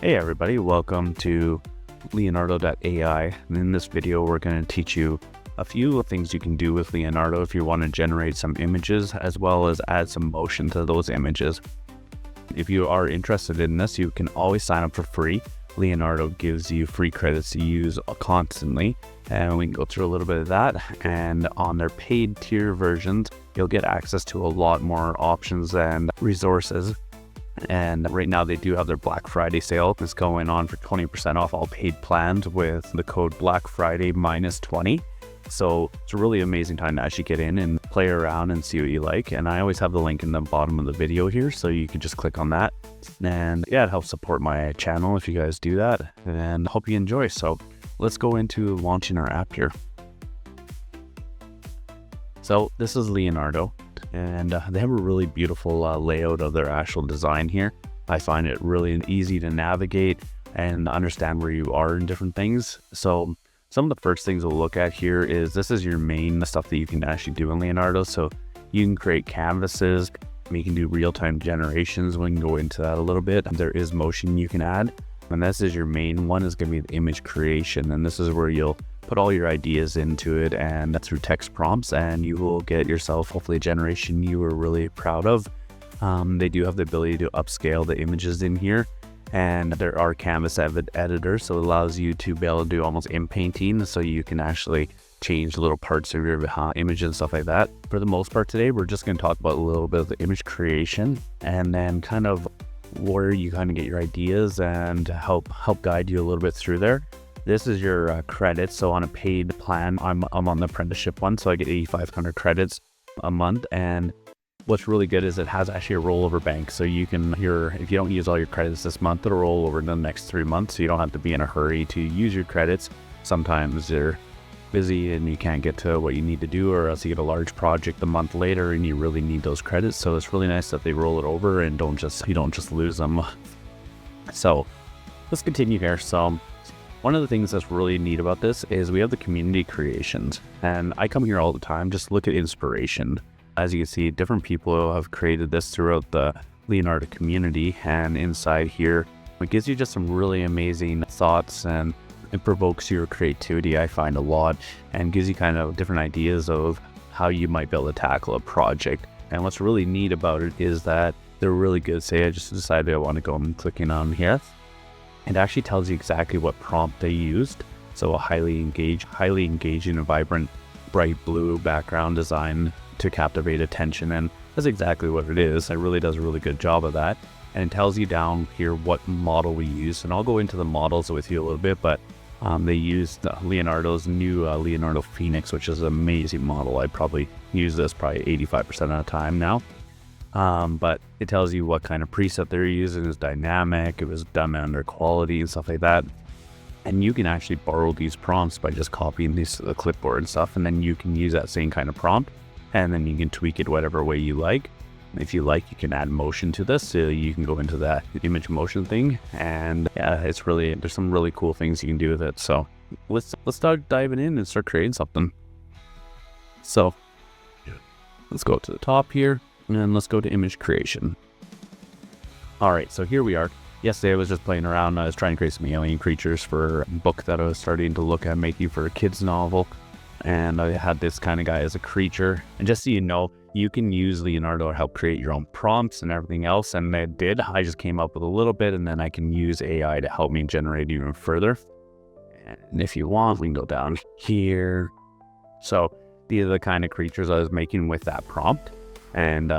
Hey everybody, welcome to Leonardo.AI. In this video, we're going to teach you a few things you can do with Leonardo if you want to generate some images, as well as add some motion to those images. If you are interested in this, you can always sign up for free. Leonardo gives you free credits to use constantly, and we can go through a little bit of that. And on their paid tier versions, you'll get access to a lot more options and resources. And right now they do have their Black Friday sale. It's going on for 20% off all paid plans with the code Black Friday -20. So it's a really amazing time to actually get in and play around and see what you like. And I always have the link in the bottom of the video here, so you can just click on that. And yeah, it helps support my channel if you guys do that, and hope you enjoy. So let's go into launching our app here. So this is Leonardo. And they have a really beautiful layout of their actual design here. I find it really easy to navigate and understand where you are in different things. So some of the first things we'll look at here is this is your main stuff that you can actually do in Leonardo. So you can create canvases, you can do real-time generations. We can go into that a little bit. There is motion you can add. And this is your main one, is going to be the image creation. And this is where you'll put all your ideas into it and through text prompts, and you will get yourself hopefully a generation you are really proud of. They do have the ability to upscale the images in here, and there are canvas editors, so it allows you to be able to do almost in-painting, so you can actually change little parts of your image and stuff like that. For the most part today, we're just going to talk about a little bit of the image creation, and then kind of where you kind of get your ideas and help guide you a little bit through there. This is your credits. So on a paid plan, I'm on the apprenticeship one, so I get 8,500 credits a month. And what's really good is it has actually a rollover bank. So you can, if you don't use all your credits this month, it'll roll over in the next 3 months. So you don't have to be in a hurry to use your credits. Sometimes you're busy and you can't get to what you need to do, or else you get a large project a month later and you really need those credits. So it's really nice that they roll it over and you don't just lose them. So let's continue here. So one of the things that's really neat about this is we have the community creations, and I come here all the time, just look at inspiration. As you can see, different people have created this throughout the Leonardo community, and inside here, it gives you just some really amazing thoughts, and it provokes your creativity, I find, a lot, and gives you kind of different ideas of how you might be able to tackle a project. And what's really neat about it is that they're really good. Say I just decided I want to go and clicking on here. It actually tells you exactly what prompt they used. So a highly engaging and vibrant, bright blue background design to captivate attention. And that's exactly what it is. It really does a really good job of that. And it tells you down here what model we use. And I'll go into the models with you a little bit, but they used Leonardo's new Leonardo Fenix, which is an amazing model. I probably use this probably 85% of the time now. But it tells you what kind of preset they're using. Is dynamic, it was done under quality and stuff like that. And you can actually borrow these prompts by just copying these to the clipboard and stuff, and then you can use that same kind of prompt, and then you can tweak it whatever way you like. If you like, you can add motion to this, so you can go into that image motion thing, and yeah, there's some really cool things you can do with it. So let's start diving in and start creating something. So let's go to the top here. And let's go to image creation. All right, so here we are. Yesterday I was just playing around. I was trying to create some alien creatures for a book that I was starting to look at making for a kid's novel. And I had this kind of guy as a creature. And just so you know, you can use Leonardo to help create your own prompts and everything else. And I did. I just came up with a little bit, and then I can use AI to help me generate even further. And if you want, we can go down here. So these are the kind of creatures I was making with that prompt. And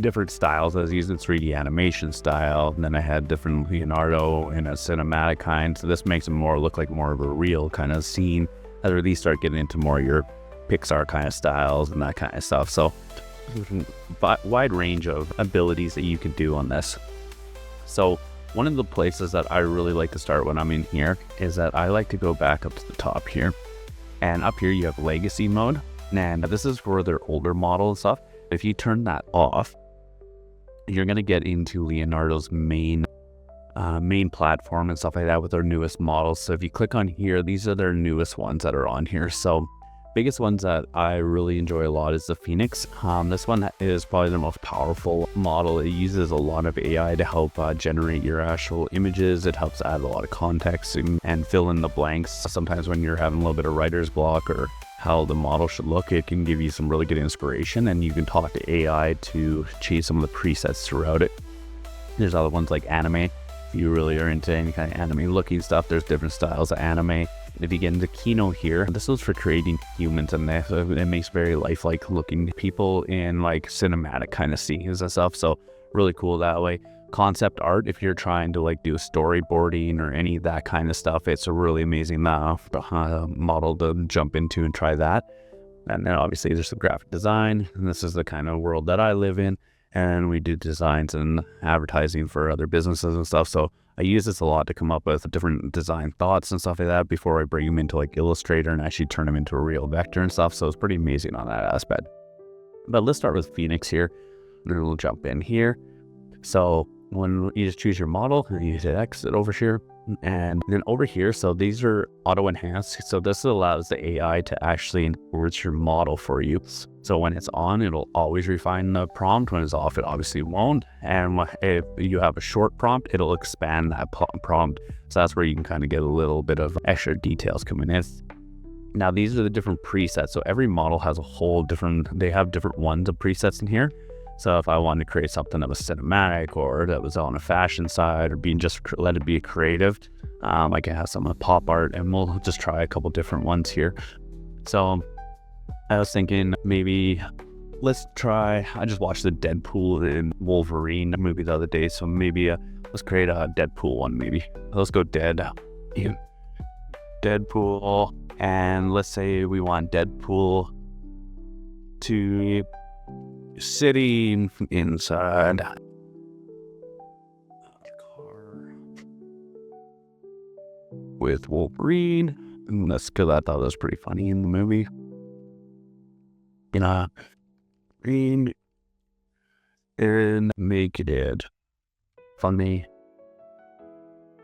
different styles. I was using 3D animation style, and then I had different Leonardo in a cinematic kind. So this makes it look like more of a real kind of scene. As we really start getting into more your Pixar kind of styles and that kind of stuff. So wide range of abilities that you can do on this. So one of the places that I really like to start when I'm in here is that I like to go back up to the top here. And up here you have legacy mode. And this is for their older model and stuff. If you turn that off, you're going to get into Leonardo's main platform and stuff like that with their newest models. So if you click on here, these are their newest ones that are on here. So Biggest ones that I really enjoy a lot is the Fenix. This one is probably the most powerful model. It uses a lot of AI to help generate your actual images. It helps add a lot of context and fill in the blanks. Sometimes when you're having a little bit of writer's block or how the model should look, it can give you some really good inspiration, and you can talk to AI to change some of the presets throughout it. There's other ones like anime. If you really are into any kind of anime looking stuff, there's different styles of anime. If you get into Keynote here, this is for creating humans, and it makes very lifelike looking people in like cinematic kind of scenes and stuff. So really cool that way. Concept art, if you're trying to like do storyboarding or any of that kind of stuff, it's a really amazing model to jump into and try that. And then obviously there's some graphic design, and this is the kind of world that I live in, and we do designs and advertising for other businesses and stuff. So I use this a lot to come up with different design thoughts and stuff like that before I bring them into like Illustrator and actually turn them into a real vector and stuff. So it's pretty amazing on that aspect. But let's start with Fenix here, and then we'll jump in here. So when you just choose your model, you hit exit over here, and then over here, so these are auto enhanced. So this allows the AI to actually enrich your model for you. So when it's on, it'll always refine the prompt. When it's off, it obviously won't. And if you have a short prompt, it'll expand that prompt. So that's where you can kind of get a little bit of extra details coming in. Now these are the different presets. So every model has they have different ones of presets in here. So if I wanted to create something that was cinematic or that was on a fashion side or let it be creative, I can have some pop art, and we'll just try a couple different ones here. So I was thinking maybe I just watched the Deadpool and Wolverine movie the other day. So maybe let's create a Deadpool one maybe. Let's go Deadpool, and let's say we want Deadpool to sitting inside a car with Wolverine. And that's because I thought that was pretty funny in the movie. Green and make it funny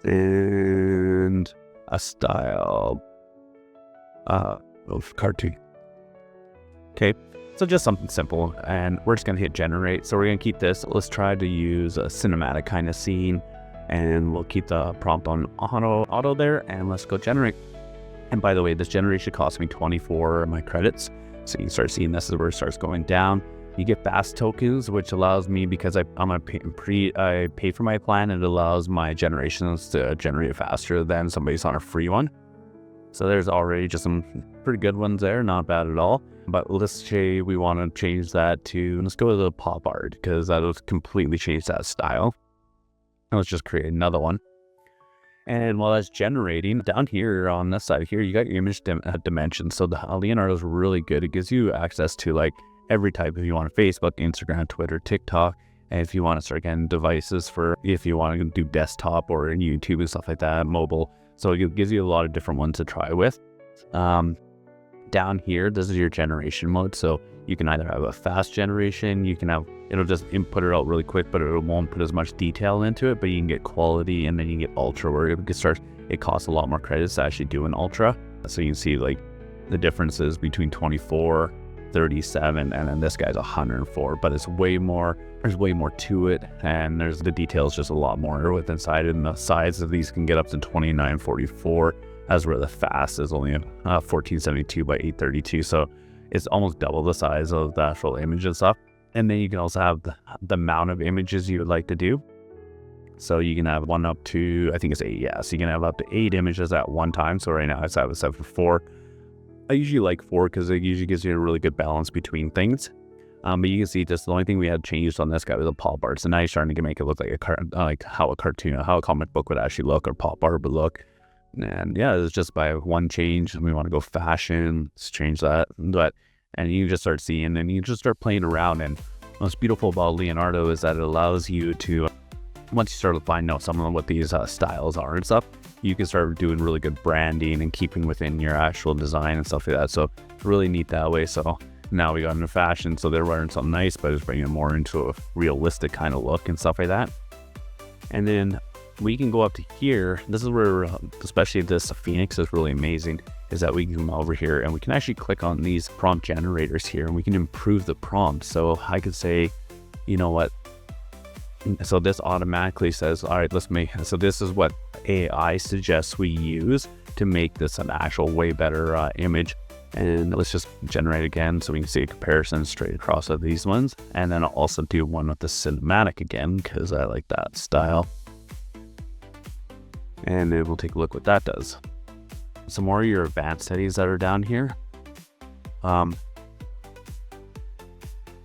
and a style of cartoon. Okay. So just something simple, and we're just gonna hit generate. So we're gonna keep this. Let's try to use a cinematic kind of scene, and we'll keep the prompt on auto there, and let's go generate. And by the way, this generation cost me 24 of my credits. So you can start seeing this is where it starts going down. You get fast tokens, which allows me, because I pay for my plan, it allows my generations to generate faster than somebody's on a free one. So there's already just some pretty good ones there, not bad at all. But let's say we want to change that to, let's go with the pop art, because that'll completely change that style. And let's just create another one. And while that's generating, down here on this side here, you got your image dimensions. So the Leonardo is really good. It gives you access to like every type, if you want Facebook, Instagram, Twitter, TikTok. And if you want to start getting devices if you want to do desktop or YouTube and stuff like that, mobile. So it gives you a lot of different ones to try with. Down here, this is your generation mode. So you can either have a fast generation, it'll just input it out really quick, but it won't put as much detail into it, but you can get quality, and then you can get ultra, where it costs a lot more credits to actually do an ultra. So you can see like the differences between 24, 37, and then this guy's 104, but there's way more to it, and there's the details just a lot more with inside, and the size of these can get up to 2944, as where the fast is only 1472 by 832. So it's almost double the size of the actual image and stuff. And then you can also have the amount of images you would like to do. So you can have one up to, I think it's 8, yeah. So you can have up to 8 images at one time. So right now I have it set for 4. I usually like 4 because it usually gives you a really good balance between things. But you can see just the only thing we had changed on this guy was a pop art. So now you're starting to make it look like how a comic book would actually look, or pop art would look. And yeah, it's just by one change. We want to go fashion, let's change that. And you just start seeing, and you just start playing around. And what's beautiful about Leonardo is that it allows you to, once you start to find out some of what these styles are and stuff, you can start doing really good branding and keeping within your actual design and stuff like that. So really neat that way. So now we got into fashion, so they're wearing something nice, but it's bringing it more into a realistic kind of look and stuff like that. And then we can go up to here. This is where, especially this Phoenix is really amazing, is that we can come over here and we can actually click on these prompt generators here and we can improve the prompt. So I could say, you know what? So this automatically says, all right, so this is what AI suggests we use to make this an actual way better image. And let's just generate again so we can see a comparison straight across of these ones. And then I'll also do one with the cinematic again because I like that style. And then we'll take a look what that does. Some more of your advanced settings that are down here.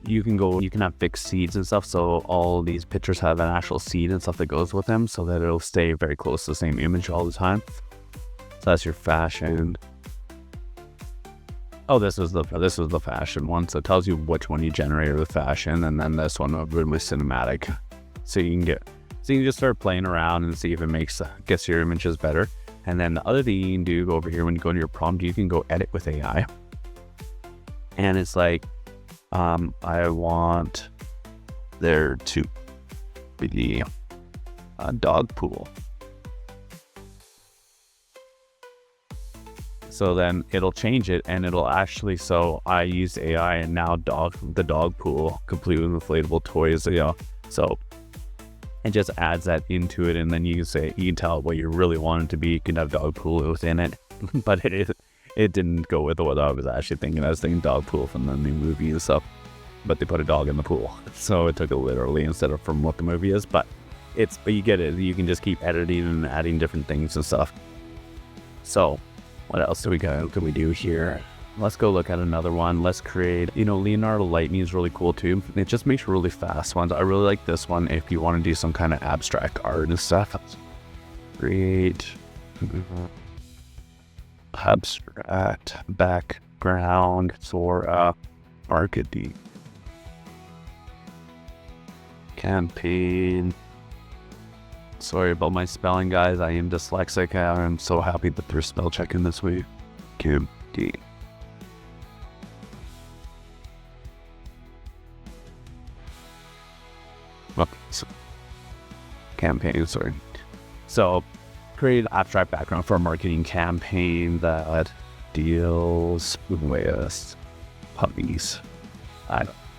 You can have fixed seeds and stuff. So all these pictures have an actual seed and stuff that goes with them so that it'll stay very close to the same image all the time. So that's your fashion. Oh, this was the fashion one. So it tells you which one you generated with fashion, and then this one with cinematic. So you can just start playing around and see if it gets your images better. And then the other thing you can do, go over here when you go into your prompt, you can go edit with AI. And it's like, I want there to be a dog pool. So then it'll change it and it'll actually, so I used AI and now the dog pool, completely inflatable toys, so it just adds that into it. And then you can tell what you really want it to be. You can have dog pool within it, but it didn't go with what I was actually thinking. I was thinking dog pool from the new movie and stuff, but they put a dog in the pool. So it took it literally instead of from what the movie is, but you get it. You can just keep editing and adding different things and stuff. So what else can we do here? Let's go look at another one. Let's create, Leonardo Lightning is really cool too. It just makes really fast ones. I really like this one if you want to do some kind of abstract art and stuff. Create abstract background for marketing campaign. Sorry about my spelling, guys. I am dyslexic. I'm so happy that they're spell checking this week. Campaign. Okay, so campaign, sorry. So create an abstract background for a marketing campaign that deals with puppies.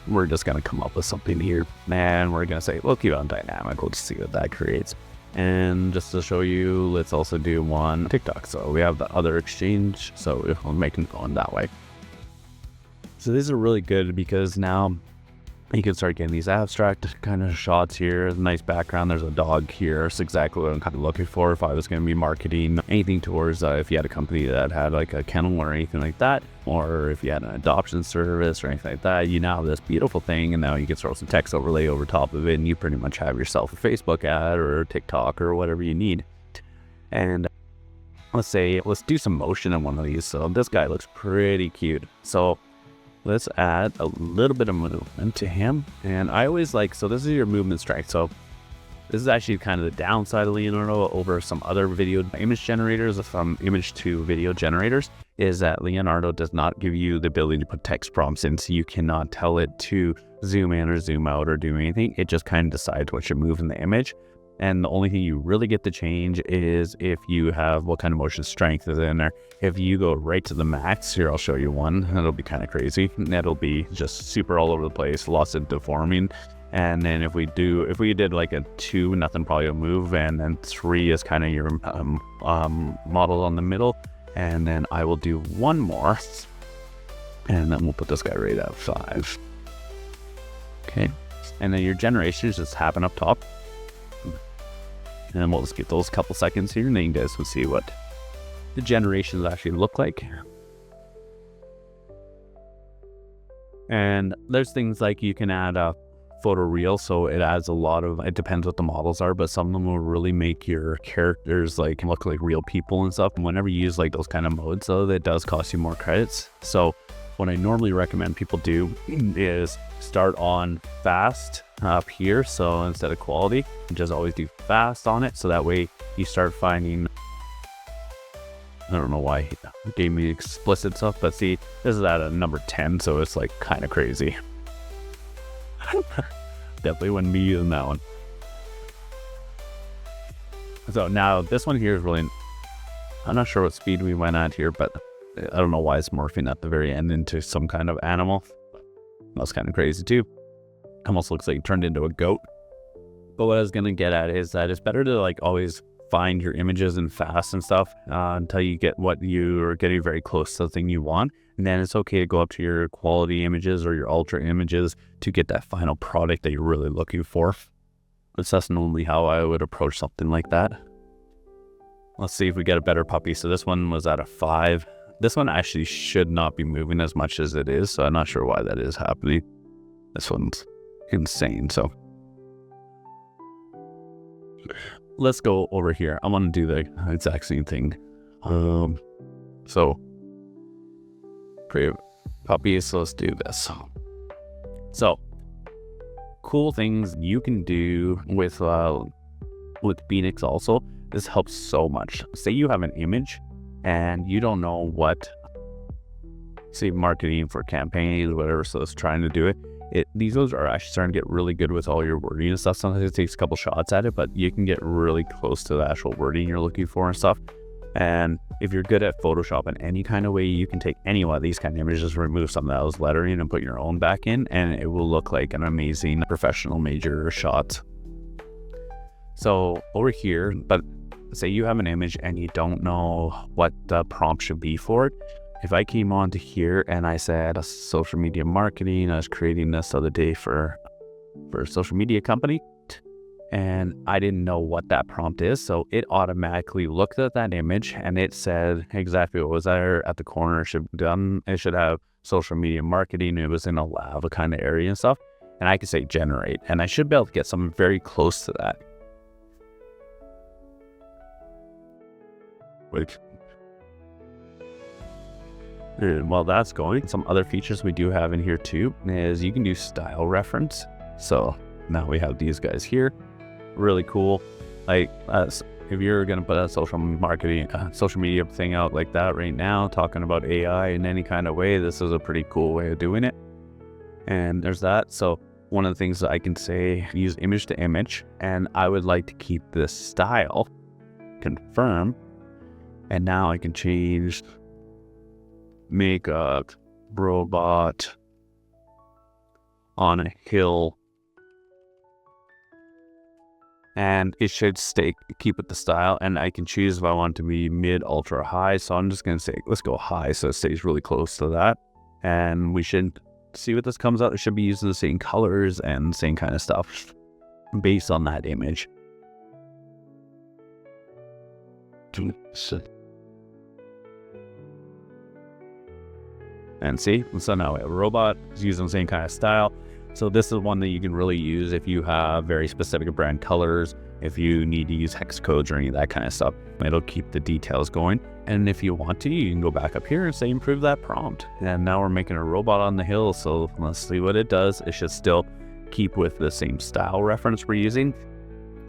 We're just going to come up with something here. And we're going to say, we'll keep it on dynamic. We'll just see what that creates. And just to show you, let's also do one TikTok. So we have the other exchange. So we'll make it going that way. So these are really good because now you can start getting these abstract kind of shots here. Nice background. There's a dog here. It's exactly what I'm kind of looking for if I was going to be marketing anything towards if you had a company that had like a kennel or anything like that, or if you had an adoption service or anything like that. You now have this beautiful thing, and now you can throw some text overlay over top of it, and you pretty much have yourself a Facebook ad or TikTok or whatever you need. And let's do some motion in one of these. So this guy looks pretty cute. So let's add a little bit of movement to him. And I always so this is your movement strength. So this is actually kind of the downside of Leonardo over some other video image generators, from image to video generators, is that Leonardo does not give you the ability to put text prompts in. So you cannot tell it to zoom in or zoom out or do anything. It just kind of decides what should move in the image. And the only thing you really get to change is if you have what kind of motion strength is in there. If you go right to the max, here I'll show you one, it'll be kind of crazy. It'll be just super all over the place, lots of deforming. And then if we did like a 2, nothing probably will move. And then 3 is kind of your model on the middle. And then I will do one more. And then we'll put this guy right at 5. Okay. And then your generations just happen up top. And we'll just get those couple seconds here, and then you guys will see what the generations actually look like. And there's things like you can add a photo reel, so it adds it depends what the models are, but some of them will really make your characters look like real people and stuff. And whenever you use those kind of modes, though, that does cost you more credits. So what I normally recommend people do is start on fast up here. So instead of quality, just always do fast on it. So that way you start finding, I don't know why he gave me explicit stuff, but see, this is at a number 10. So it's kind of crazy. Definitely wouldn't be using that one. So now this one here is really, I'm not sure what speed we went at here, but I don't know why it's morphing at the very end into some kind of animal. That's kind of crazy too. Almost looks like it turned into a goat. But what I was going to get at is that it's better to like always find your images and fast and stuff until you get what you are getting very close to the thing you want. And then it's okay to go up to your quality images or your ultra images to get that final product that you're really looking for. That's normally how I would approach something like that. Let's see if we get a better puppy. So this one was at a 5. This one actually should not be moving as much as it is. So I'm not sure why that is happening. This one's insane. So let's go over here. I want to do the exact same thing. So create puppies. So let's do this. So cool things you can do with Fenix also. This helps so much. Say you have an image and you don't know what, say marketing for campaigns or whatever, so it's trying to do it. These are actually starting to get really good with all your wording and stuff. Sometimes it takes a couple shots at it, but you can get really close to the actual wording you're looking for and stuff. And if you're good at Photoshop in any kind of way, you can take any one of these kind of images, remove some of those lettering and put your own back in, and it will look like an amazing professional major shot. So over here, but say you have an image and you don't know what the prompt should be for it. If I came onto here and I said social media marketing, I was creating this the other day for a social media company, and I didn't know what that prompt is. So it automatically looked at that image and it said exactly what was there at the corner. It should have social media marketing. It was in a lava kind of area and stuff. And I could say generate, and I should be able to get something very close to that. Wait. And while that's going, some other features we do have in here too is you can do style reference. So now we have these guys here. Really cool. Like if you're going to put a social media thing out like that right now, talking about AI in any kind of way, this is a pretty cool way of doing it. And there's that. So one of the things that I can say, use image to image, and I would like to keep this style, confirm. And now I can change, make a robot on a hill, and it should keep with the style. And I can choose if I want it to be mid, ultra, high. So I'm just going to say, let's go high. So it stays really close to that. And we should see what this comes out. It should be using the same colors and same kind of stuff based on that image. And see, so now we have a robot using the same kind of style. So this is one that you can really use if you have very specific brand colors, if you need to use hex codes or any of that kind of stuff. It'll keep the details going. And if you want to, you can go back up here and say improve that prompt. And now we're making a robot on the hill. So let's see what it does. It should still keep with the same style reference we're using,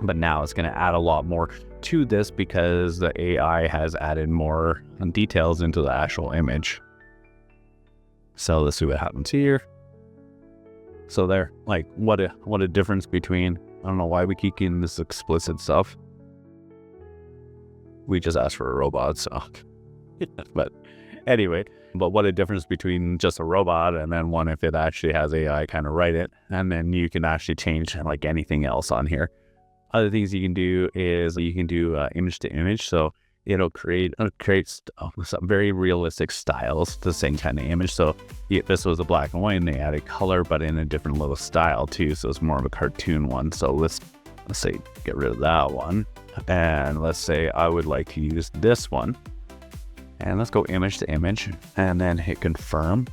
but now it's going to add a lot more to this because the AI has added more details into the actual image. So let's see what happens here. So there, like what a difference between, I don't know why we keep getting this explicit stuff. We just asked for a robot, so but anyway, but what a difference between just a robot and then one if it actually has AI kind of write it, and then you can actually change like anything else on here. Other things you can do is you can do image to image. So it'll create some very realistic styles, the same kind of image. So this was a black and white and they added color, but in a different little style too. So it's more of a cartoon one. So let's say get rid of that one. And let's say I would like to use this one. And let's go image to image and then hit confirm.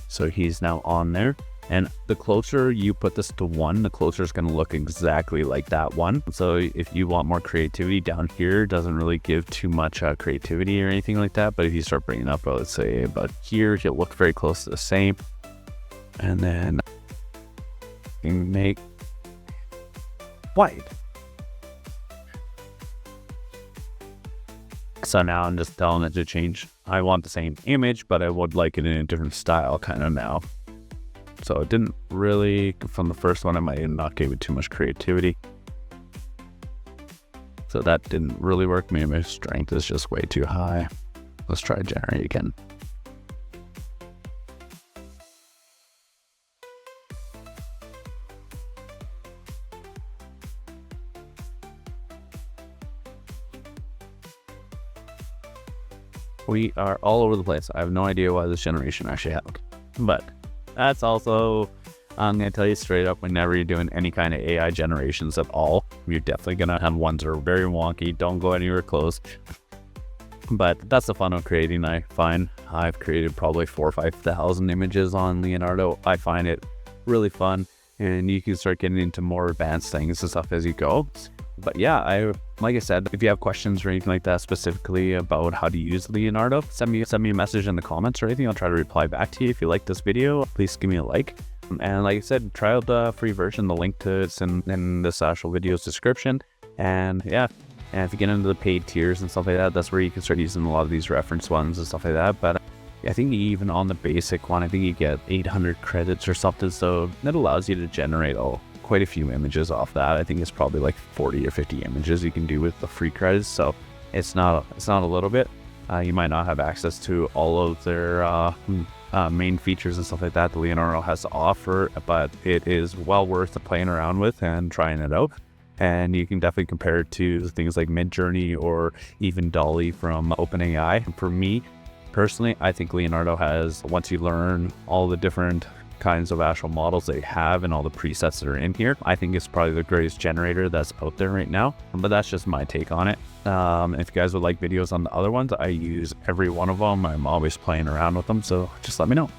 So he's now on there. And the closer you put this to 1, the closer it's going to look exactly like that one. So if you want more creativity, down here doesn't really give too much creativity or anything like that. But if you start bringing up, let's say about here, it'll look very close to the same. And then you make white. So now I'm just telling it to change. I want the same image, but I would like it in a different style kind of now. So it didn't really, from the first one, I might not give it too much creativity. So that didn't really work. Maybe my strength is just way too high. Let's try generate again. We are all over the place. I have no idea why this generation actually happened. But that's also, I'm going to tell you straight up, whenever you're doing any kind of AI generations at all, you're definitely going to have ones that are very wonky. Don't go anywhere close. But that's the fun of creating, I find. I've created probably 4,000 or 5,000 images on Leonardo. I find it really fun, and you can start getting into more advanced things and stuff as you go. But yeah, like I said, if you have questions or anything like that specifically about how to use Leonardo, send me a message in the comments or anything. I'll try to reply back to you. If you like this video, please give me a like. And like I said, try out the free version. The link to it's in this actual video's description. And yeah, and if you get into the paid tiers and stuff like that, that's where you can start using a lot of these reference ones and stuff like that. But I think even on the basic one, I think you get 800 credits or something. So that allows you to generate quite a few images off that. I think it's probably like 40 or 50 images you can do with the free credits. So it's not a little bit. You might not have access to all of their main features and stuff like that Leonardo has to offer, but it is well worth playing around with and trying it out. And you can definitely compare it to things like Midjourney or even DALL-E from OpenAI. And for me personally, I think Leonardo has, once you learn all the different kinds of actual models they have and all the presets that are in here, I think it's probably the greatest generator that's out there right now. But that's just my take on it. If you guys would like videos on the other ones, I use every one of them. I'm always playing around with them, so just let me know.